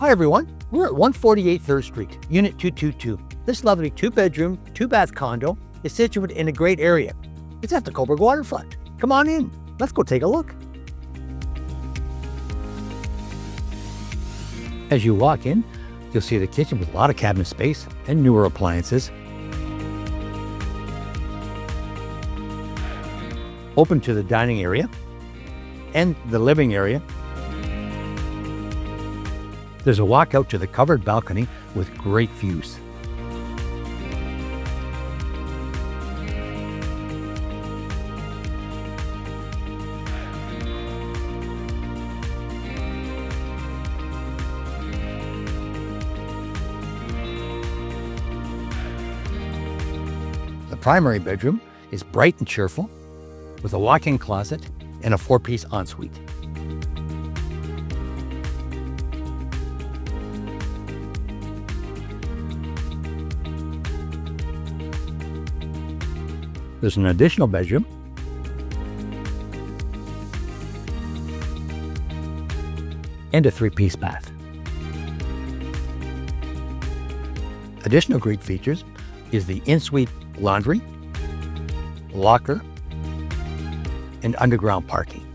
Hi everyone, we're at 148 3rd Street, Unit 222. This lovely 2-bedroom, 2-bath condo is situated in a great area. It's at the Cobourg waterfront. Come on in, let's go take a look. As you walk in, you'll see the kitchen with a lot of cabinet space and newer appliances. Open to the dining area and the living area. There's a walkout to the covered balcony with great views. The primary bedroom is bright and cheerful, with a walk-in closet and a 4-piece ensuite. There's an additional bedroom and a 3-piece bath. Additional great features is the in-suite laundry, locker, and underground parking.